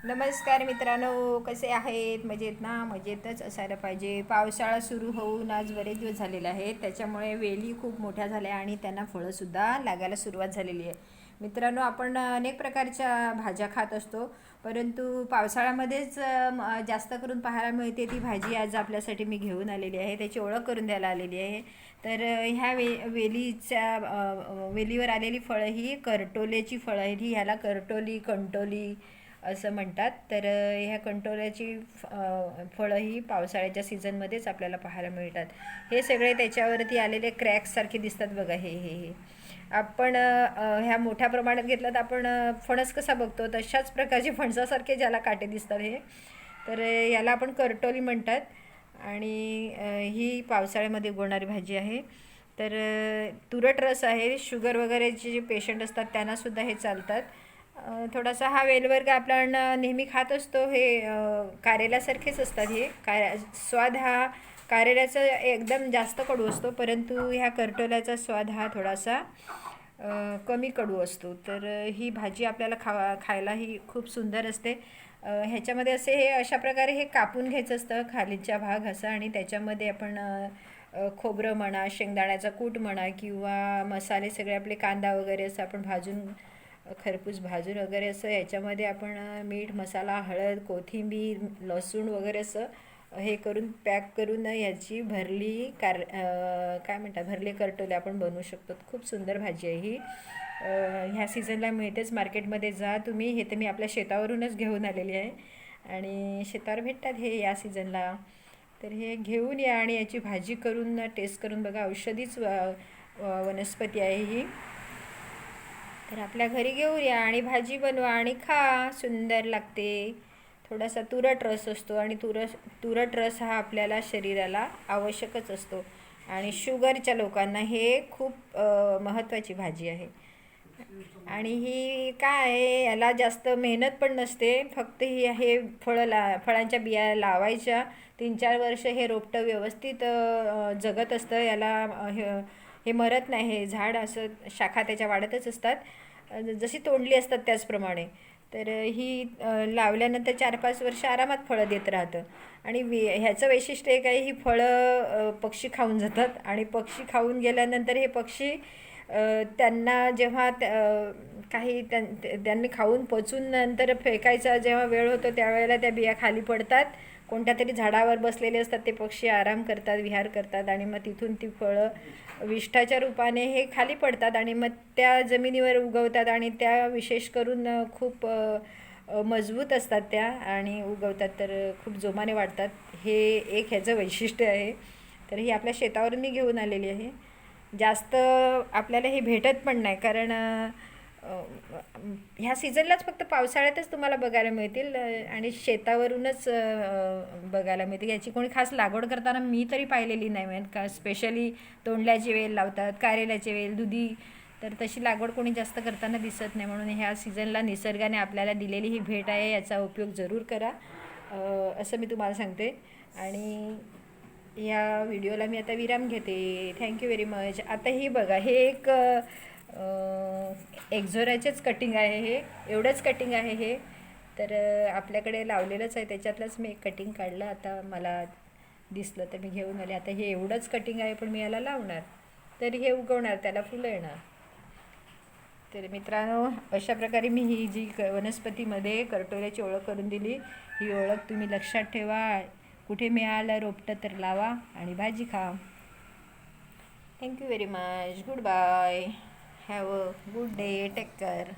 नमस्कार मित्रांनो, कसे आहेत? मजेत ना? मजेतच असायला पाहिजे. पावसाळा सुरू होऊन आज बरेच दिवस झालेले आहेत, त्याच्यामुळे वेली खूप मोठ्या झाल्या आणि त्यांना फळंसुद्धा लागायला सुरुवात झालेली आहे. मित्रांनो, आपण अनेक प्रकारच्या भाज्या खात असतो, परंतु पावसाळ्यामध्येच जास्त करून पाहायला मिळते ती भाजी आज आपल्यासाठी मी घेऊन आलेली आहे, त्याची ओळख करून द्यायला आलेली आहे. तर ह्या वेलीवर आलेली फळं ही करटोल्याची फळं आहेत. ही ह्याला करटोली, कंटोली असं म्हणतात. तर ह्या कंटोल्याची फळं ही पावसाळ्याच्या सीझनमध्येच आपल्याला पाहायला मिळतात. हे सगळे त्याच्यावरती आलेले क्रॅक्ससारखे दिसतात बघा. हे आपण ह्या मोठ्या प्रमाणात घेतलं तर आपण फणस कसा बघतो तशाच प्रकारचे फणसासारखे ज्याला काटे दिसतात हे. तर याला आपण करटोली म्हणतात आणि ही पावसाळ्यामध्ये उगवणारी भाजी आहे. तर तुरट रस आहे. शुगर वगैरेचे जे पेशंट असतात त्यांनासुद्धा हे चालतात. थोडासा हा वेलवर्ग आपण नेहमी खात असतो. हे कारेल्यासारखेच असतात. हे स्वाद हा कारेल्याचा एकदम जास्त कडू असतो, परंतु ह्या करटोल्याचा स्वाद हा थोडासा कमी कडू असतो. तर ही भाजी आपल्याला खायला ही खूप सुंदर असते. ह्याच्यामध्ये असे हे अशा प्रकारे हे कापून घ्यायचं असतं खालीचा भाग असा, आणि त्याच्यामध्ये आपण खोबरं म्हणा, शेंगदाण्याचा कूट म्हणा किंवा मसाले सगळे आपले कांदा वगैरे असं आपण भाजून, खरपूस भाजून वगैरे असं याच्यामध्ये आपण मीठ, मसाला, हळद, कोथिंबीर, लसूण वगैरे असं हे करून पॅक करून याची काय म्हणतात, भरले करटोले आपण बनवू शकतो. खूप सुंदर भाजी आहे ही. ह्या सीझनला मिळतेच मार्केटमध्ये. जा तुम्ही. हे तर मी आपल्या शेतावरूनच घेऊन आलेली आहे आणि शेतावर भेटतात हे या सीझनला. तर हे घेऊन या आणि याची भाजी करून टेस्ट करून बघा. औषधीच वनस्पती आहे ही. तर आपल्या घरी घेऊन या आणि भाजी बनवा आणि खा. सुंदर लागते. थोडासा तुरट रस असतो आणि तुरट रस हा आपल्याला शरीराला आवश्यकच असतो आणि शुगरच्या लोकांना हे खूप महत्त्वाची भाजी आहे. आणि ही काय आहे, याला जास्त मेहनत पण नसते. फक्त हे फळांच्या बिया लावायच्या. 3-4 वर्ष हे रोपटं व्यवस्थित जगत असतं. याला हे मरत नाही. हे झाड असं शाखा त्याच्या वाढतच असतात, जशी तोंडली असतात त्याचप्रमाणे. तर ही लावल्यानंतर 4-5 वर्ष आरामात फळं देत राहतं. आणि ह्याचं वैशिष्ट्य एक आहे, ही फळं पक्षी खाऊन जातात आणि पक्षी खाऊन गेल्यानंतर हे पक्षी त्यांना जेव्हा त्यांनी खाऊन पचून नंतर फेकायचा जेव्हा वेळ होतो त्यावेळेला त्या बिया खाली पडतात. कोणत्या तरी झाडावर बसलेले असतात ते पक्षी, आराम करतात, विहार करतात आणि मग तिथून ती फळं विष्ठाच्या रूपाने हे खाली पडतात आणि मग त्या जमिनीवर उगवतात आणि त्या विशेष करून खूप मजबूत असतात त्या आणि उगवतात, तर खूप जोमाने वाढतात. हे एक ह्याचं वैशिष्ट्य आहे. तर ही आपल्या शेतावरून मी घेऊन आलेली आहे. जास्त आपल्याला हे भेटत पण नाही, कारण ह्या सीझनलाच फक्त पावसाळ्यातच तुम्हाला बघायला मिळतील आणि शेतावरूनच बघायला मिळतील. याची कोणी खास लागवड करताना मी तरी पाहिलेली नाही. म्हणजे का स्पेशली तोंडल्याची वेल लावतात, कारेल्याची वेल, दुधी, तर तशी लागवड कोणी जास्त करताना दिसत नाही. म्हणून ह्या सीझनला निसर्गाने आपल्याला दिलेली ही भेट आहे, याचा उपयोग जरूर करा असं मी तुम्हाला सांगते. आणि या व्हिडिओला मी आता विराम घेते. Thank you very much. आता ही बघा, हे एक एक्झोराचेच कटिंग आहे. हे एवढंच कटिंग आहे हे. तर आपल्याकडे लावलेलंच आहे, त्याच्यातलंच मी एक कटिंग काढलं. आता मला दिसलं तर मी घेऊन आले. आता हे एवढंच कटिंग आहे, पण मी याला लावणार तर हे उगवणार, त्याला फुलं येणार. तर मित्रांनो, अशा प्रकारे मी ही जी वनस्पतीमध्ये करटोल्याची ओळख करून दिली, ही ओळख तुम्ही लक्षात ठेवा. कुठे मिळालं रोपटं तर लावा आणि भाजी खा. Thank you very much. Goodbye. Have a good day. Take care.